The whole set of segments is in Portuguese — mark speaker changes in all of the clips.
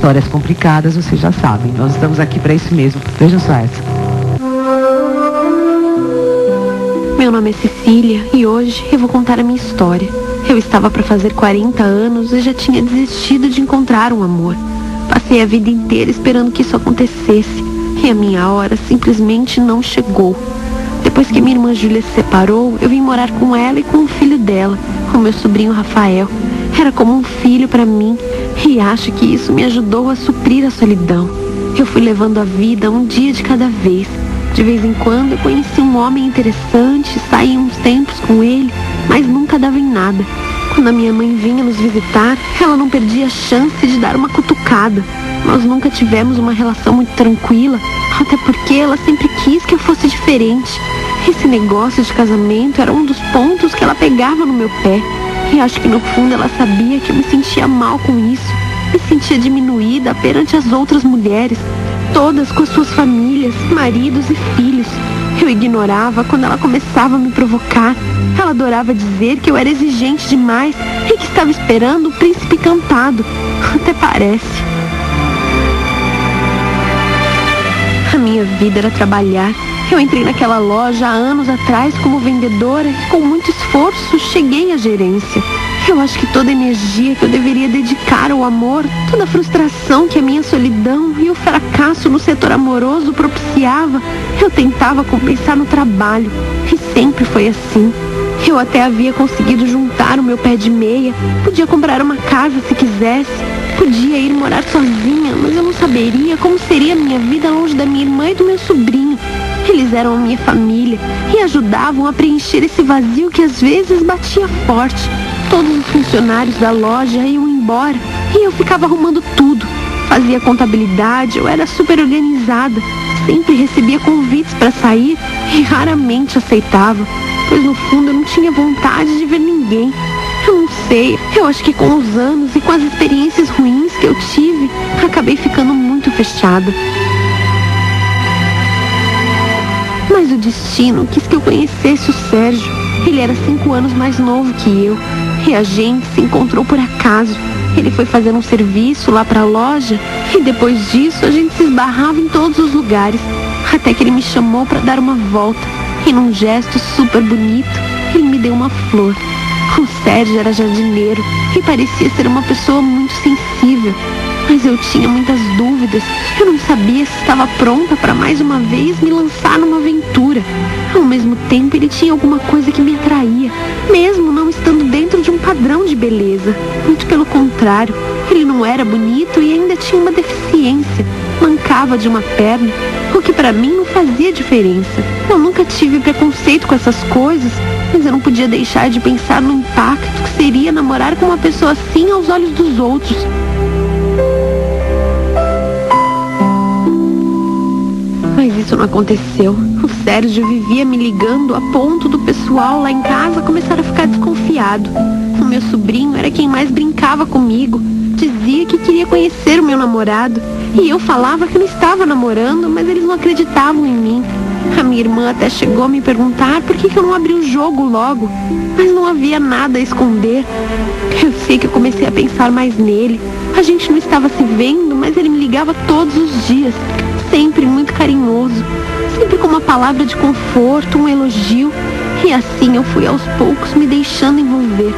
Speaker 1: Histórias complicadas, vocês já sabem. Nós estamos aqui para isso mesmo. Vejam só essa.
Speaker 2: Meu nome é Cecília e hoje eu vou contar a minha história. Eu estava para fazer 40 anos e já tinha desistido de encontrar um amor. Passei a vida inteira esperando que isso acontecesse e a minha hora simplesmente não chegou. Depois que minha irmã Júlia se separou, eu vim morar com ela e com o filho dela, o meu sobrinho Rafael. Era como um filho para mim e acho que isso me ajudou a suprir a solidão. Eu fui levando a vida um dia de cada vez. De vez em quando eu conheci um homem interessante, saí uns tempos com ele, mas nunca dava em nada. Quando a minha mãe vinha nos visitar, ela não perdia a chance de dar uma cutucada. Nós nunca tivemos uma relação muito tranquila, até porque ela sempre quis que eu fosse diferente. Esse negócio de casamento era um dos pontos que ela pegava no meu pé. E acho que no fundo ela sabia que eu me sentia mal com isso. Me sentia diminuída perante as outras mulheres, todas com as suas famílias, maridos e filhos. Eu ignorava quando ela começava a me provocar. Ela adorava dizer que eu era exigente demais e que estava esperando o príncipe encantado. Até parece. A minha vida era trabalhar. Eu entrei naquela loja há anos atrás como vendedora e com muito esforço cheguei à gerência. Eu acho que toda a energia que eu deveria dedicar ao amor, toda a frustração que a minha solidão e o fracasso no setor amoroso propiciava, eu tentava compensar no trabalho. E sempre foi assim. Eu até havia conseguido juntar o meu pé de meia, podia comprar uma casa se quisesse, podia ir morar sozinha, mas eu não saberia como seria a minha vida longe da minha irmã e do meu sobrinho. Eles eram a minha família e ajudavam a preencher esse vazio que às vezes batia forte. Todos os funcionários da loja iam embora e eu ficava arrumando tudo. Fazia contabilidade, eu era super organizada. Sempre recebia convites para sair e raramente aceitava, pois no fundo eu não tinha vontade de ver ninguém. Eu não sei, eu acho que com os anos e com as experiências ruins que eu tive, acabei ficando muito fechada. Mas o destino quis que eu conhecesse o Sérgio. Ele era 5 anos mais novo que eu. E a gente se encontrou por acaso. Ele foi fazer um serviço lá para a loja e depois disso a gente se esbarrava em todos os lugares. Até que ele me chamou para dar uma volta. E num gesto super bonito, ele me deu uma flor. O Sérgio era jardineiro e parecia ser uma pessoa muito sensível. Mas eu tinha muitas dúvidas. Eu não sabia se estava pronta para mais uma vez me lançar numa aventura. Ao mesmo tempo, ele tinha alguma coisa que me atraía, mesmo não estando dentro de um padrão de beleza. Muito pelo contrário, ele não era bonito e ainda tinha uma deficiência. Mancava de uma perna, o que para mim não fazia diferença. Eu nunca tive preconceito com essas coisas, mas eu não podia deixar de pensar no impacto que seria namorar com uma pessoa assim aos olhos dos outros. Mas isso não aconteceu. O Sérgio vivia me ligando a ponto do pessoal lá em casa começar a ficar desconfiado. O meu sobrinho era quem mais brincava comigo. Dizia que queria conhecer o meu namorado. E eu falava que não estava namorando, mas eles não acreditavam em mim. A minha irmã até chegou a me perguntar por que eu não abri o jogo logo. Mas não havia nada a esconder. Eu sei que eu comecei a pensar mais nele. A gente não estava se vendo, mas ele me ligava todos os dias. Sempre muito carinhoso, sempre com uma palavra de conforto, um elogio. E assim eu fui aos poucos me deixando envolver.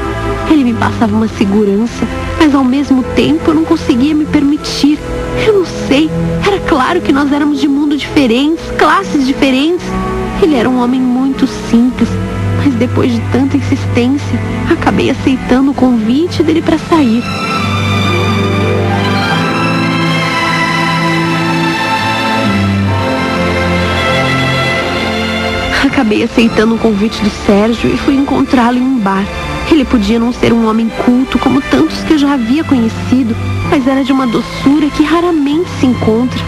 Speaker 2: Ele me passava uma segurança, mas ao mesmo tempo eu não conseguia me permitir. Eu não sei, era claro que nós éramos de mundos diferentes, classes diferentes. Ele era um homem muito simples, mas depois de tanta insistência, acabei aceitando o convite dele para sair. Acabei aceitando o convite do Sérgio e fui encontrá-lo em um bar. Ele podia não ser um homem culto como tantos que eu já havia conhecido, mas era de uma doçura que raramente se encontra.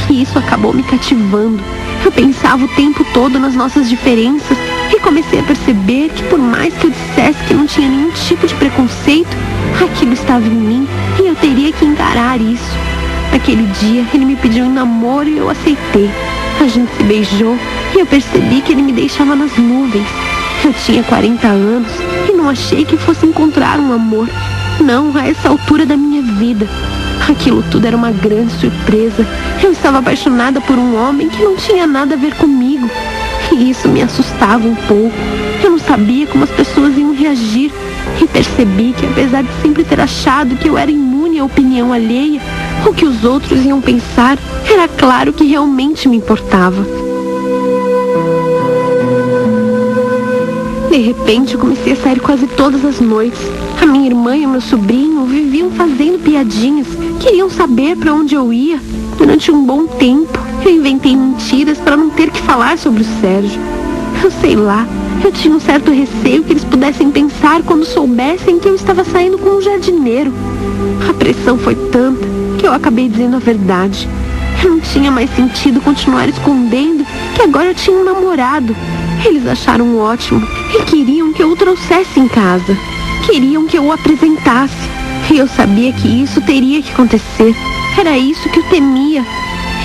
Speaker 2: E isso acabou me cativando. Eu pensava o tempo todo nas nossas diferenças e comecei a perceber que por mais que eu dissesse que não tinha nenhum tipo de preconceito, aquilo estava em mim e eu teria que encarar isso. Naquele dia ele me pediu em namoro e eu aceitei. A gente se beijou e eu percebi que ele me deixava nas nuvens. Eu tinha 40 anos e não achei que fosse encontrar um amor. Não a essa altura da minha vida. Aquilo tudo era uma grande surpresa. Eu estava apaixonada por um homem que não tinha nada a ver comigo. E isso me assustava um pouco. Eu não sabia como as pessoas iam reagir. E percebi que, apesar de sempre ter achado que eu era imune à opinião alheia, o que os outros iam pensar, era claro que realmente me importava. De repente, eu comecei a sair quase todas as noites. A minha irmã e o meu sobrinho viviam fazendo piadinhas. Queriam saber para onde eu ia. Durante um bom tempo, eu inventei mentiras para não ter que falar sobre o Sérgio. Eu sei lá, eu tinha um certo receio que eles pudessem pensar quando soubessem que eu estava saindo com um jardineiro. A pressão foi tanta que eu acabei dizendo a verdade. Eu não tinha mais sentido continuar escondendo que agora eu tinha um namorado. Eles acharam ótimo e queriam que eu o trouxesse em casa. Queriam que eu o apresentasse. E eu sabia que isso teria que acontecer. Era isso que eu temia.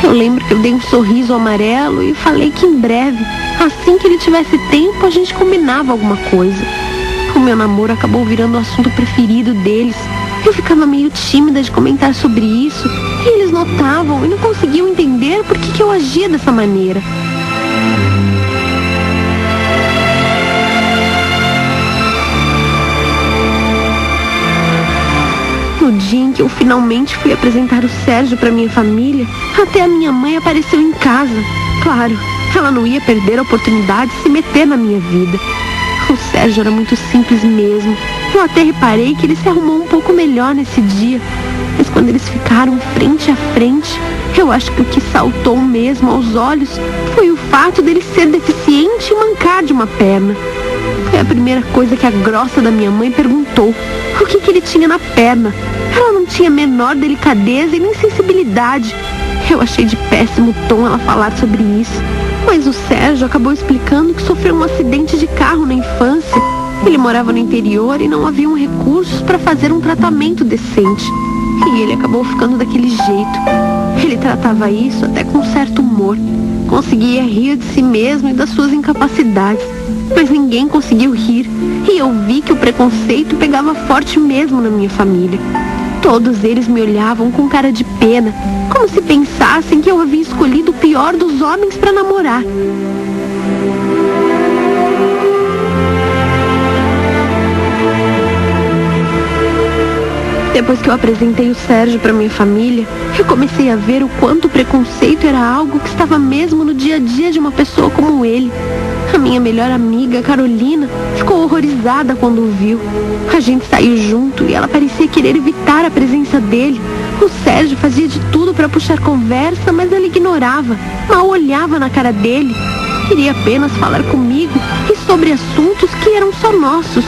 Speaker 2: Eu lembro que eu dei um sorriso amarelo e falei que em breve, assim que ele tivesse tempo, a gente combinava alguma coisa. O meu namoro acabou virando o assunto preferido deles. Eu ficava meio tímida de comentar sobre isso. E eles notavam e não conseguiam entender por que eu agia dessa maneira. No dia em que eu finalmente fui apresentar o Sérgio para minha família, até a minha mãe apareceu em casa. Claro, ela não ia perder a oportunidade de se meter na minha vida. O Sérgio era muito simples mesmo. Eu até reparei que ele se arrumou um pouco melhor nesse dia. Mas quando eles ficaram frente a frente, eu acho que o que saltou mesmo aos olhos foi o fato dele ser deficiente e mancar de uma perna. Foi a primeira coisa que a grossa da minha mãe perguntou. O que ele tinha na perna? Ela não tinha a menor delicadeza e nem sensibilidade. Eu achei de péssimo tom ela falar sobre isso. Mas o Sérgio acabou explicando que sofreu um acidente de carro na infância. Ele morava no interior e não haviam recursos para fazer um tratamento decente. E ele acabou ficando daquele jeito. Ele tratava isso até com certo humor. Conseguia rir de si mesmo e das suas incapacidades. Mas ninguém conseguiu rir. E eu vi que o preconceito pegava forte mesmo na minha família. Todos eles me olhavam com cara de pena, como se pensassem que eu havia escolhido o pior dos homens para namorar. Depois que eu apresentei o Sérgio para minha família, eu comecei a ver o quanto o preconceito era algo que estava mesmo no dia a dia de uma pessoa como ele. A minha melhor amiga, Carolina, ficou horrorizada quando o viu. A gente saiu junto e ela parecia querer evitar a presença dele. O Sérgio fazia de tudo para puxar conversa, mas ela ignorava, mal olhava na cara dele. Queria apenas falar comigo e sobre assuntos que eram só nossos.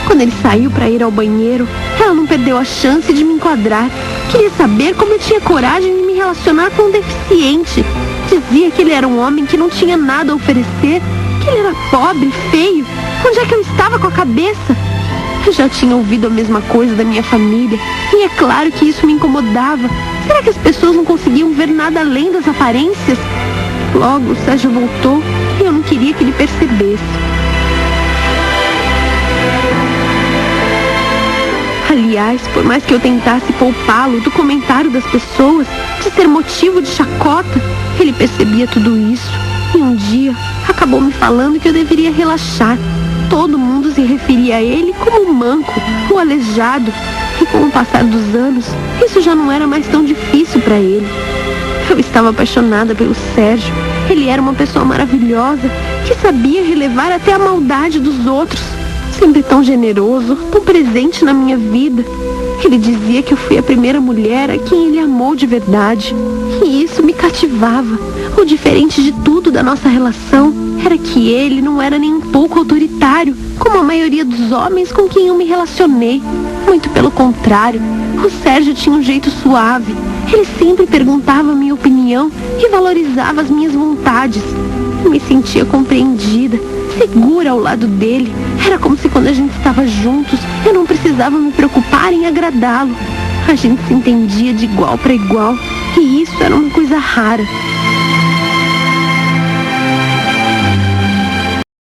Speaker 2: Quando ele saiu para ir ao banheiro, ela não perdeu a chance de me enquadrar. Queria saber como eu tinha coragem de me relacionar com um deficiente. Dizia que ele era um homem que não tinha nada a oferecer, que ele era pobre, feio. Onde é que eu estava com a cabeça? Eu já tinha ouvido a mesma coisa da minha família, e é claro que isso me incomodava. Será que as pessoas não conseguiam ver nada além das aparências? Logo, o Sérgio voltou e eu não queria que ele percebesse. Aliás, por mais que eu tentasse poupá-lo do comentário das pessoas, de ser motivo de chacota, ele percebia tudo isso. E um dia, acabou me falando que eu deveria relaxar. Todo mundo se referia a ele como um manco, o aleijado. E com o passar dos anos, isso já não era mais tão difícil para ele. Eu estava apaixonada pelo Sérgio. Ele era uma pessoa maravilhosa, que sabia relevar até a maldade dos outros. Sempre tão generoso, tão presente na minha vida. Ele dizia que eu fui a primeira mulher a quem ele amou de verdade. E isso me cativava. O diferente de tudo da nossa relação era que ele não era nem um pouco autoritário, como a maioria dos homens com quem eu me relacionei. Muito pelo contrário, o Sérgio tinha um jeito suave. Ele sempre perguntava a minha opinião e valorizava as minhas vontades. Eu me sentia compreendida, segura ao lado dele. Era como se quando a gente estava juntos, eu não precisava me preocupar em agradá-lo. A gente se entendia de igual para igual, e isso era uma coisa rara.